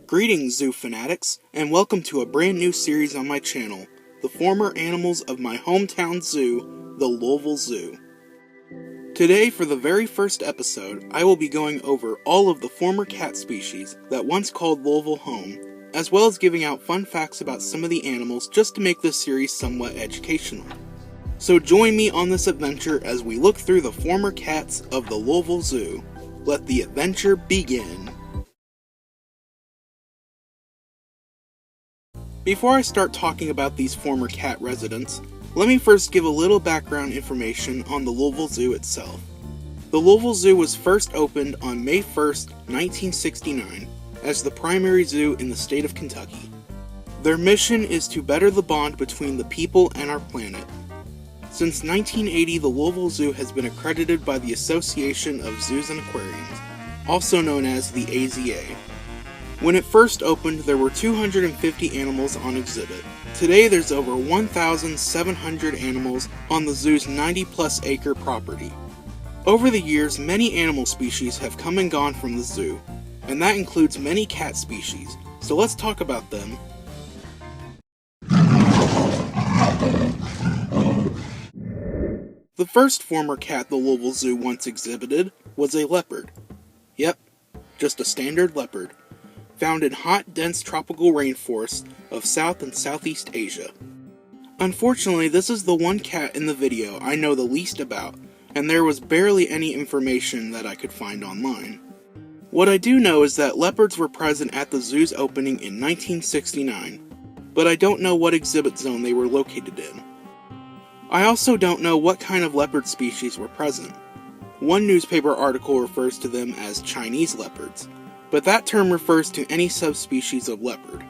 Greetings, zoo fanatics, and welcome to a brand new series on my channel, the former animals of my hometown zoo, the Louisville Zoo. Today, for the very first episode, I will be going over all of the former cat species that once called Louisville home, as well as giving out fun facts about some of the animals just to make this series somewhat educational. So join me on this adventure as we look through the former cats of the Louisville Zoo. Let the adventure begin. Before I start talking about these former cat residents, let me first give a little background information on the Louisville Zoo itself. The Louisville Zoo was first opened on May 1st, 1969, as the primary zoo in the state of Kentucky. Their mission is to better the bond between the people and our planet. Since 1980, the Louisville Zoo has been accredited by the Association of Zoos and Aquariums, also known as the AZA. When it first opened, there were 250 animals on exhibit. Today there's over 1,700 animals on the zoo's 90-plus acre property. Over the years, many animal species have come and gone from the zoo, and that includes many cat species, so let's talk about them. The first former cat the Louisville Zoo once exhibited was a leopard. Yep, just a standard leopard, found in hot, dense tropical rainforests of South and Southeast Asia. Unfortunately, this is the one cat in the video I know the least about, and there was barely any information that I could find online. What I do know is that leopards were present at the zoo's opening in 1969, but I don't know what exhibit zone they were located in. I also don't know what kind of leopard species were present. One newspaper article refers to them as Chinese leopards, but that term refers to any subspecies of leopard,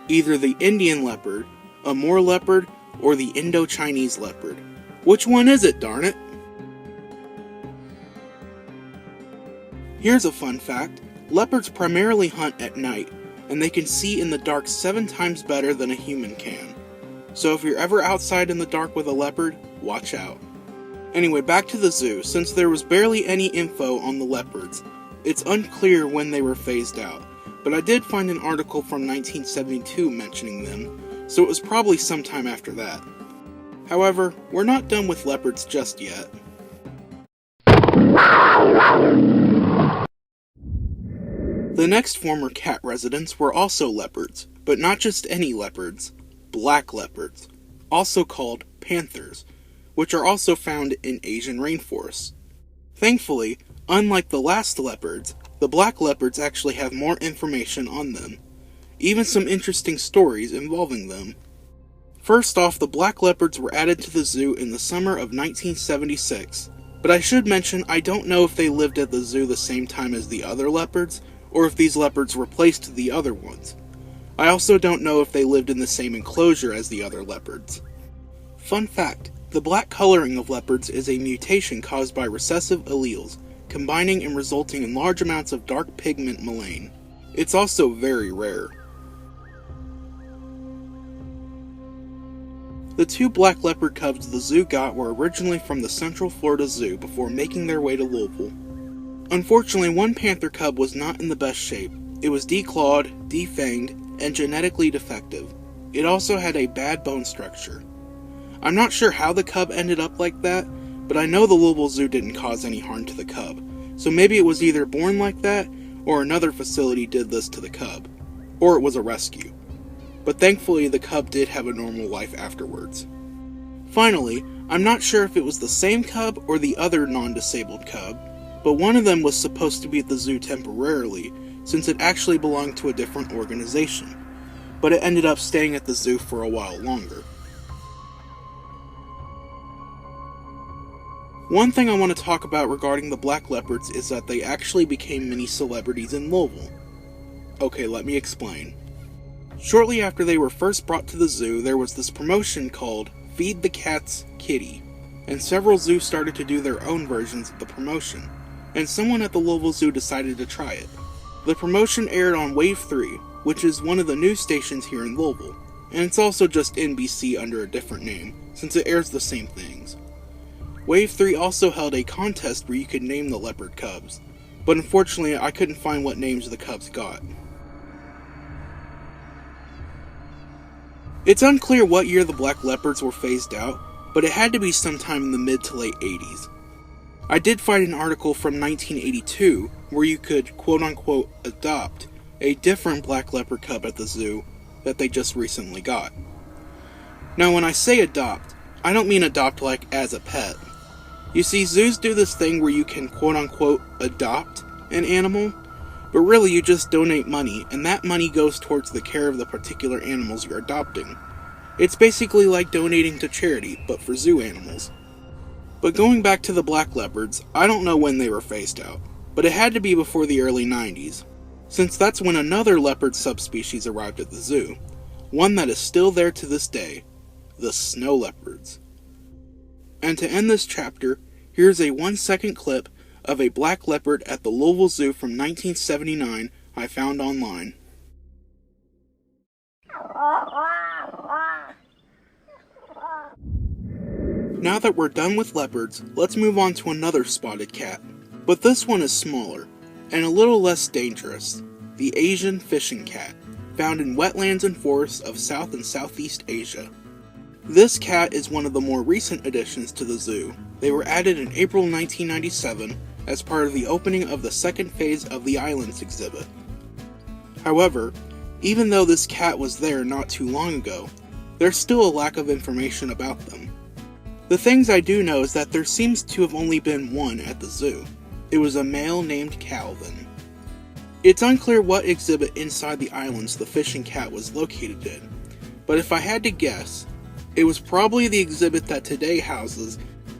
either the Indian leopard, Amur leopard, or the Indo-Chinese leopard. Which one is it, darn it? Here's a fun fact. Leopards primarily hunt at night, and they can see in the dark 7 times better than a human can. So if you're ever outside in the dark with a leopard, watch out. Anyway, back to the zoo. Since there was barely any info on the leopards, it's unclear when they were phased out, but I did find an article from 1972 mentioning them, so it was probably sometime after that. However, we're not done with leopards just yet. The next former cat residents were also leopards, but not just any leopards, black leopards, also called panthers, which are also found in Asian rainforests. Thankfully, unlike the last leopards, the black leopards actually have more information on them, even some interesting stories involving them. First off, the black leopards were added to the zoo in the summer of 1976, but I should mention I don't know if they lived at the zoo the same time as the other leopards, or if these leopards replaced the other ones. I also don't know if they lived in the same enclosure as the other leopards. Fun fact, the black coloring of leopards is a mutation caused by recessive alleles, combining and resulting in large amounts of dark pigment melanin. It's also very rare. The 2 black leopard cubs the zoo got were originally from the Central Florida Zoo before making their way to Louisville. Unfortunately, one panther cub was not in the best shape. It was declawed, defanged, and genetically defective. It also had a bad bone structure. I'm not sure how the cub ended up like that, but I know the Louisville Zoo didn't cause any harm to the cub, so maybe it was either born like that, or another facility did this to the cub, or it was a rescue. But thankfully the cub did have a normal life afterwards. Finally, I'm not sure if it was the same cub or the other non-disabled cub, but one of them was supposed to be at the zoo temporarily, since it actually belonged to a different organization, but it ended up staying at the zoo for a while longer. One thing I want to talk about regarding the black leopards is that they actually became mini celebrities in Louisville. Okay, let me explain. Shortly after they were first brought to the zoo, there was this promotion called Feed the Cats Kitty, and several zoos started to do their own versions of the promotion, and someone at the Louisville Zoo decided to try it. The promotion aired on Wave 3, which is one of the news stations here in Louisville, and it's also just NBC under a different name, since it airs the same things. Wave 3 also held a contest where you could name the leopard cubs, but unfortunately I couldn't find what names the cubs got. It's unclear what year the black leopards were phased out, but it had to be sometime in the mid to late 80s. I did find an article from 1982 where you could quote-unquote adopt a different black leopard cub at the zoo that they just recently got. Now when I say adopt, I don't mean adopt like as a pet. You see, zoos do this thing where you can quote-unquote adopt an animal, but really you just donate money, and that money goes towards the care of the particular animals you're adopting. It's basically like donating to charity, but for zoo animals. But going back to the black leopards, I don't know when they were phased out, but it had to be before the early 90s, since that's when another leopard subspecies arrived at the zoo, one that is still there to this day, the snow leopards. And to end this chapter, here's a 1-second clip of a black leopard at the Louisville Zoo from 1979 I found online. Now that we're done with leopards, let's move on to another spotted cat. But this one is smaller, and a little less dangerous, the Asian fishing cat, found in wetlands and forests of South and Southeast Asia. This cat is one of the more recent additions to the zoo. They were added in April 1997 as part of the opening of the second phase of the Islands exhibit. However, even though this cat was there not too long ago, there's still a lack of information about them. The things I do know is that there seems to have only been one at the zoo. It was a male named Calvin. It's unclear what exhibit inside the islands the fishing cat was located in, but if I had to guess, it was probably the exhibit that today houses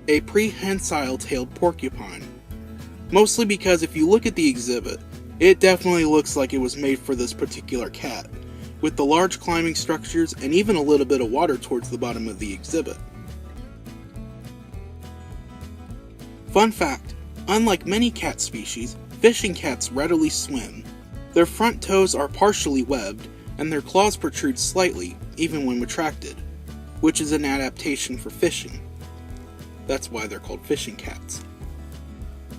a prehensile-tailed porcupine. Mostly because if you look at the exhibit, it definitely looks like it was made for this particular cat, with the large climbing structures and even a little bit of water towards the bottom of the exhibit. Fun fact, unlike many cat species, fishing cats readily swim. Their front toes are partially webbed, and their claws protrude slightly, even when retracted, which is an adaptation for fishing. That's why they're called fishing cats.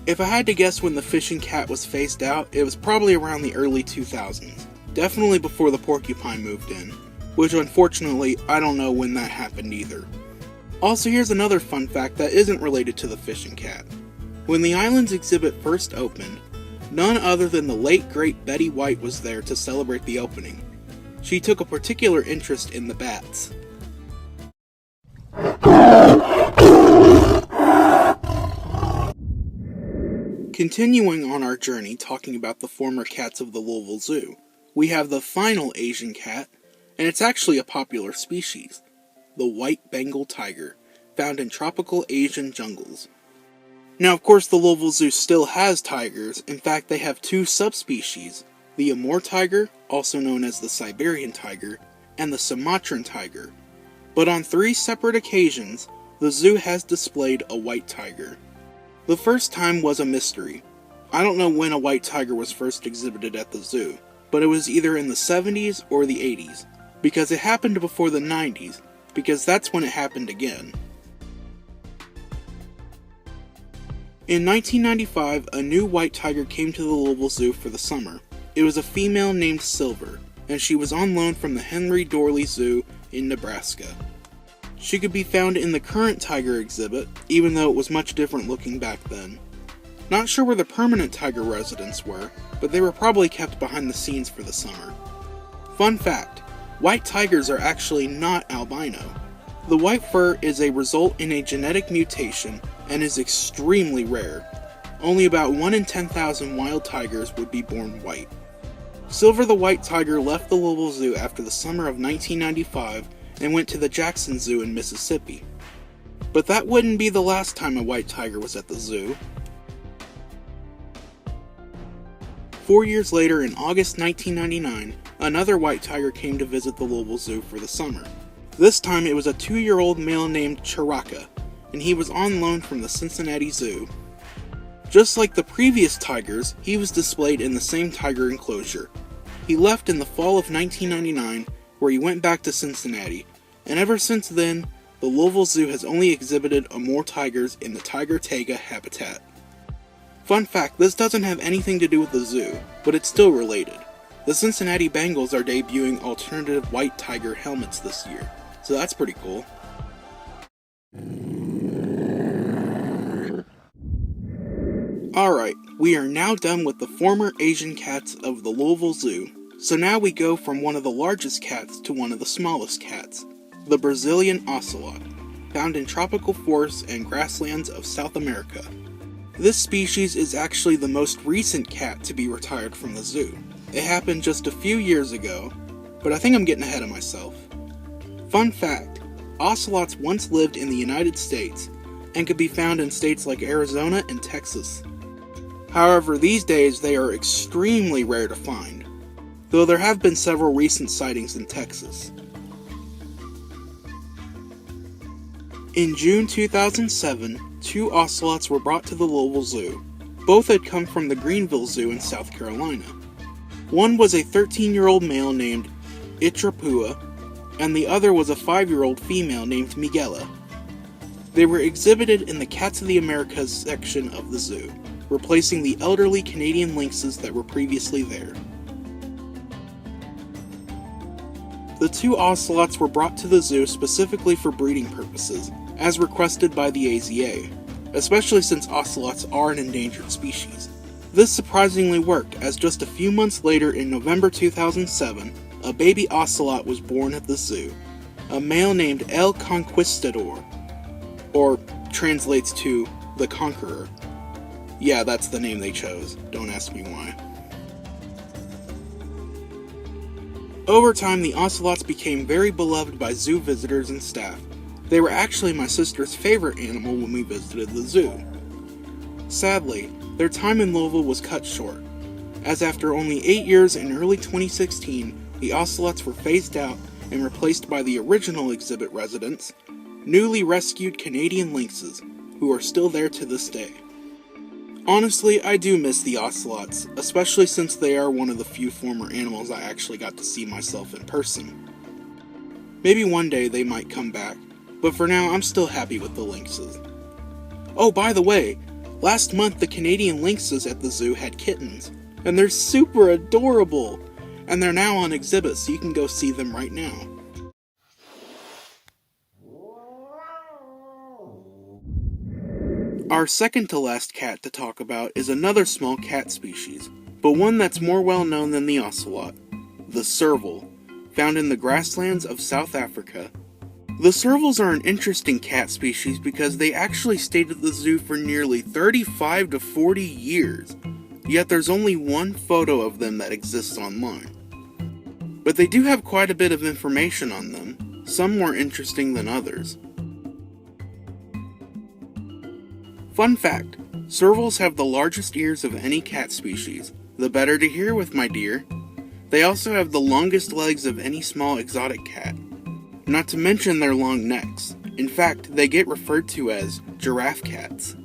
If I had to guess when the fishing cat was phased out, it was probably around the early 2000s, definitely before the porcupine moved in, which unfortunately I don't know when that happened either. Also, here's another fun fact that isn't related to the fishing cat. When the Islands exhibit first opened, none other than the late great Betty White was there to celebrate the opening. She took a particular interest in the bats. Continuing on our journey talking about the former cats of the Louisville Zoo, we have the final Asian cat, and it's actually a popular species, the white Bengal tiger, found in tropical Asian jungles. Now of course the Louisville Zoo still has tigers. In fact they have two subspecies, the Amur tiger, also known as the Siberian tiger, and the Sumatran tiger. But on 3 separate occasions, the zoo has displayed a white tiger. The first time was a mystery. I don't know when a white tiger was first exhibited at the zoo, but it was either in the 70s or the 80s, because it happened before the 90s, because that's when it happened again. In 1995, a new white tiger came to the Louisville Zoo for the summer. It was a female named Silver, and she was on loan from the Henry Dorley Zoo in Nebraska. She could be found in the current tiger exhibit, even though it was much different looking back then. Not sure where the permanent tiger residents were, but they were probably kept behind the scenes for the summer. Fun fact, white tigers are actually not albino. The white fur is a result in a genetic mutation and is extremely rare. Only about 1 in 10,000 wild tigers would be born white. Silver the white tiger left the Louisville Zoo after the summer of 1995 and went to the Jackson Zoo in Mississippi. But that wouldn't be the last time a white tiger was at the zoo. 4 years later, in August 1999, another white tiger came to visit the Louisville Zoo for the summer. This time it was a 2-year-old male named Chiraka, and he was on loan from the Cincinnati Zoo. Just like the previous tigers, he was displayed in the same tiger enclosure. He left in the fall of 1999, where he went back to Cincinnati, and ever since then, the Louisville Zoo has only exhibited Amur tigers in the tiger taiga habitat. Fun fact, this doesn't have anything to do with the zoo, but it's still related. The Cincinnati Bengals are debuting alternative white tiger helmets this year, so that's pretty cool. Alright, we are now done with the former Asian cats of the Louisville Zoo, so now we go from one of the largest cats to one of the smallest cats, the Brazilian Ocelot, found in tropical forests and grasslands of South America. This species is actually the most recent cat to be retired from the zoo. It happened just a few years ago, but I think I'm getting ahead of myself. Fun fact, ocelots once lived in the United States and could be found in states like Arizona and Texas. However, these days they are extremely rare to find, though there have been several recent sightings in Texas. In June 2007, 2 ocelots were brought to the Louisville Zoo. Both had come from the Greenville Zoo in South Carolina. One was a 13-year-old male named Itrapua, and the other was a 5-year-old female named Miguela. They were exhibited in the Cats of the Americas section of the zoo, replacing the elderly Canadian lynxes that were previously there. The 2 ocelots were brought to the zoo specifically for breeding purposes, as requested by the AZA, especially since ocelots are an endangered species. This surprisingly worked, as just a few months later in November 2007, a baby ocelot was born at the zoo, a male named El Conquistador, or translates to the Conqueror. Yeah, that's the name they chose, don't ask me why. Over time, the ocelots became very beloved by zoo visitors and staff. They were actually my sister's favorite animal when we visited the zoo. Sadly, their time in Louisville was cut short, as after only 8 years in early 2016, the ocelots were phased out and replaced by the original exhibit residents, newly rescued Canadian lynxes, who are still there to this day. Honestly, I do miss the ocelots, especially since they are one of the few former animals I actually got to see myself in person. Maybe one day they might come back, but for now I'm still happy with the lynxes. Oh, by the way, last month the Canadian lynxes at the zoo had kittens, and they're super adorable, and they're now on exhibit so you can go see them right now. Our second to last cat to talk about is another small cat species, but one that's more well known than the ocelot, the serval, found in the grasslands of South Africa. The servals are an interesting cat species because they actually stayed at the zoo for nearly 35 to 40 years, yet there's only one photo of them that exists online. But they do have quite a bit of information on them, some more interesting than others. Fun fact, servals have the largest ears of any cat species, the better to hear with, my dear. They also have the longest legs of any small exotic cat, not to mention their long necks. In fact, they get referred to as giraffe cats.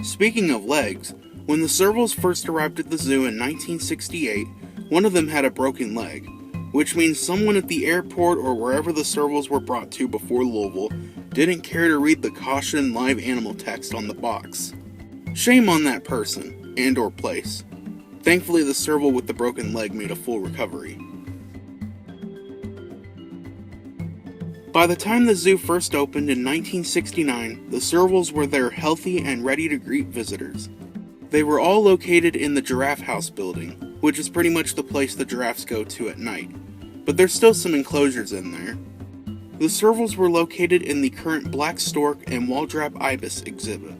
Speaking of legs, when the servals first arrived at the zoo in 1968, one of them had a broken leg, which means someone at the airport or wherever the servals were brought to before Louisville didn't care to read the caution live animal text on the box. Shame on that person, and or place. Thankfully, the serval with the broken leg made a full recovery. By the time the zoo first opened in 1969, the servals were there healthy and ready to greet visitors. They were all located in the Giraffe House building, which is pretty much the place the giraffes go to at night, but there's still some enclosures in there. The servals were located in the current black stork and wall-drap ibis exhibit.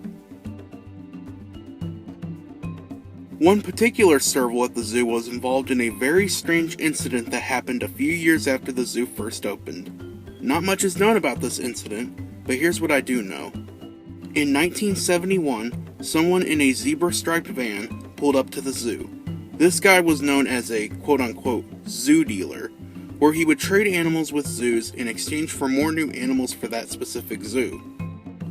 One particular serval at the zoo was involved in a very strange incident that happened a few years after the zoo first opened. Not much is known about this incident, but here's what I do know. In 1971, someone in a zebra-striped van pulled up to the zoo. This guy was known as a quote-unquote zoo dealer, where he would trade animals with zoos in exchange for more new animals for that specific zoo.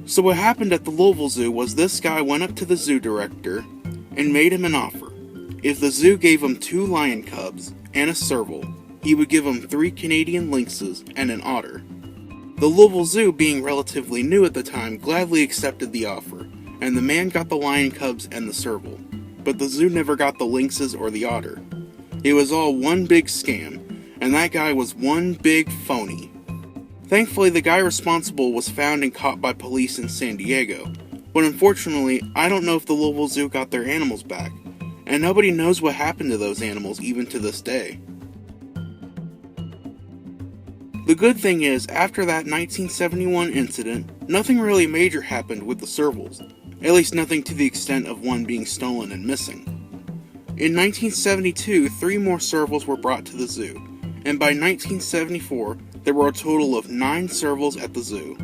So what happened at the Louisville Zoo was this guy went up to the zoo director and made him an offer. If the zoo gave him 2 lion cubs and a serval, he would give him 3 Canadian lynxes and an otter. The Louisville Zoo, being relatively new at the time, gladly accepted the offer, and the man got the lion cubs and the serval, but the zoo never got the lynxes or the otter. It was all one big scam, and that guy was one big phony. Thankfully, the guy responsible was found and caught by police in San Diego, but unfortunately, I don't know if the Louisville Zoo got their animals back, and nobody knows what happened to those animals even to this day. The good thing is, after that 1971 incident, nothing really major happened with the servals, at least nothing to the extent of one being stolen and missing. In 1972, 3 more servals were brought to the zoo, and by 1974, there were a total of 9 servals at the zoo.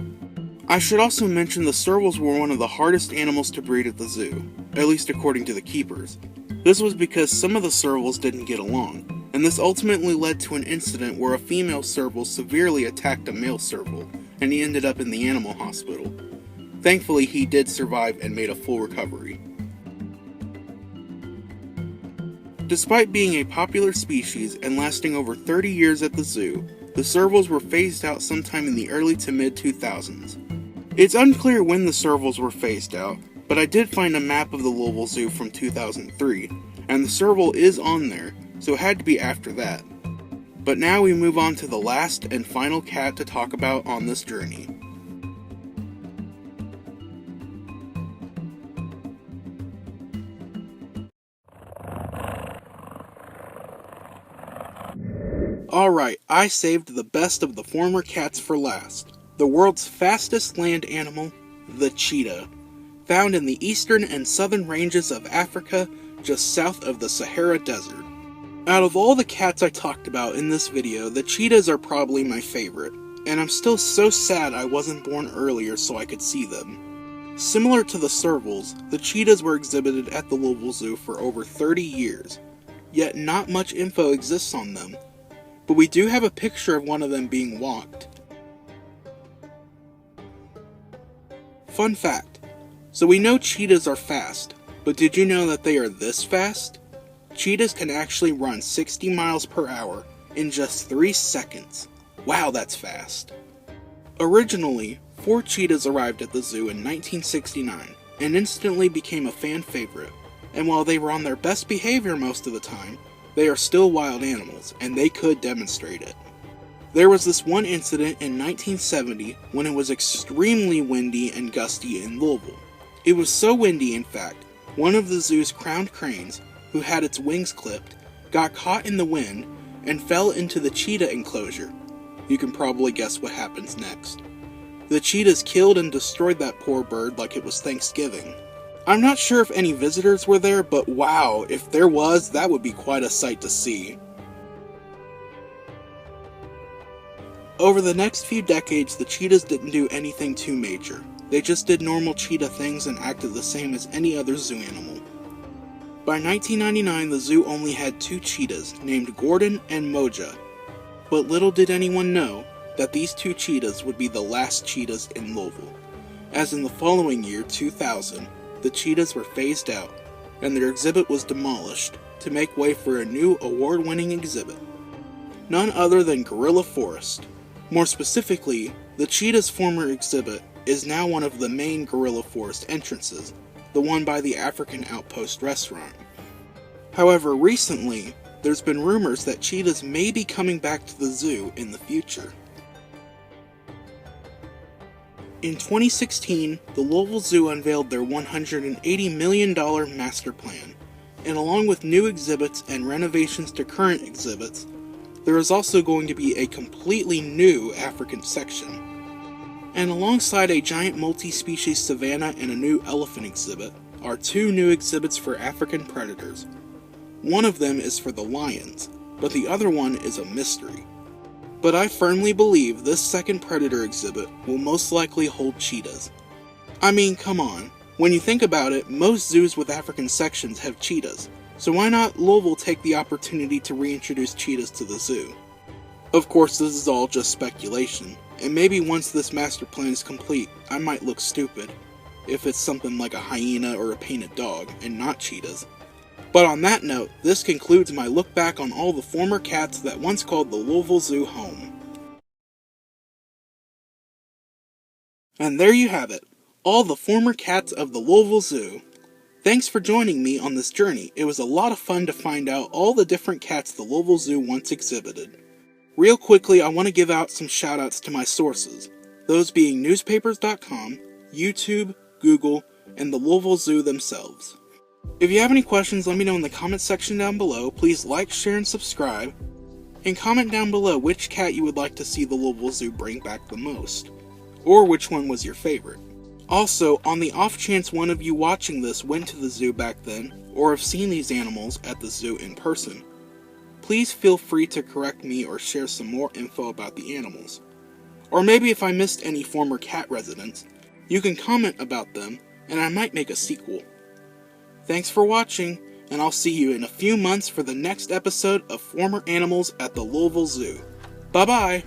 I should also mention the servals were one of the hardest animals to breed at the zoo, at least according to the keepers. This was because some of the servals didn't get along, and this ultimately led to an incident where a female serval severely attacked a male serval, and he ended up in the animal hospital. Thankfully, he did survive and made a full recovery. Despite being a popular species and lasting over 30 years at the zoo, the servals were phased out sometime in the early to mid-2000s. It's unclear when the servals were phased out, but I did find a map of the Louisville Zoo from 2003, and the serval is on there, so it had to be after that. But now we move on to the last and final cat to talk about on this journey. Alright, I saved the best of the former cats for last. The world's fastest land animal, the cheetah, found in the eastern and southern ranges of Africa, just south of the Sahara Desert. Out of all the cats I talked about in this video, the cheetahs are probably my favorite, and I'm still so sad I wasn't born earlier so I could see them. Similar to the servals, the cheetahs were exhibited at the Louisville Zoo for over 30 years, yet not much info exists on them, but we do have a picture of one of them being walked. Fun fact, so we know cheetahs are fast, but did you know that they are this fast? Cheetahs can actually run 60 miles per hour in just 3 seconds. Wow, that's fast. Originally, 4 cheetahs arrived at the zoo in 1969 and instantly became a fan favorite, and while they were on their best behavior most of the time, they are still wild animals, and they could demonstrate it. There was this one incident in 1970 when it was extremely windy and gusty in Louisville. It was so windy, in fact, one of the zoo's crowned cranes, who had its wings clipped, got caught in the wind and fell into the cheetah enclosure. You can probably guess what happens next. The cheetahs killed and destroyed that poor bird like it was Thanksgiving. I'm not sure if any visitors were there, but wow, if there was, that would be quite a sight to see. Over the next few decades, the cheetahs didn't do anything too major. They just did normal cheetah things and acted the same as any other zoo animal. By 1999, the zoo only had 2 cheetahs, named Gordon and Moja. But little did anyone know that these 2 cheetahs would be the last cheetahs in Louisville, as in the following year, 2000, the cheetahs were phased out, and their exhibit was demolished to make way for a new award-winning exhibit. None other than Gorilla Forest. More specifically, the cheetah's former exhibit is now one of the main Gorilla Forest entrances, the one by the African Outpost restaurant. However, recently, there's been rumors that cheetahs may be coming back to the zoo in the future. In 2016, the Louisville Zoo unveiled their $180 million master plan, and along with new exhibits and renovations to current exhibits, there is also going to be a completely new African section. And alongside a giant multi-species savanna and a new elephant exhibit, are 2 new exhibits for African predators. One of them is for the lions, but the other one is a mystery. But I firmly believe this second predator exhibit will most likely hold cheetahs. I mean, come on. When you think about it, most zoos with African sections have cheetahs, so why not Louisville take the opportunity to reintroduce cheetahs to the zoo? Of course, this is all just speculation, and maybe once this master plan is complete, I might look stupid, if it's something like a hyena or a painted dog, and not cheetahs. But on that note, this concludes my look back on all the former cats that once called the Louisville Zoo home. And there you have it, all the former cats of the Louisville Zoo. Thanks for joining me on this journey. It was a lot of fun to find out all the different cats the Louisville Zoo once exhibited. Real quickly, I want to give out some shoutouts to my sources, those being newspapers.com, YouTube, Google, and the Louisville Zoo themselves. If you have any questions, let me know in the comment section down below. Please like, share, and subscribe. And comment down below which cat you would like to see the Louisville Zoo bring back the most, or which one was your favorite. Also, on the off chance one of you watching this went to the zoo back then, or have seen these animals at the zoo in person, please feel free to correct me or share some more info about the animals. Or maybe if I missed any former cat residents, you can comment about them, and I might make a sequel. Thanks for watching, and I'll see you in a few months for the next episode of Former Animals at the Louisville Zoo. Bye-bye!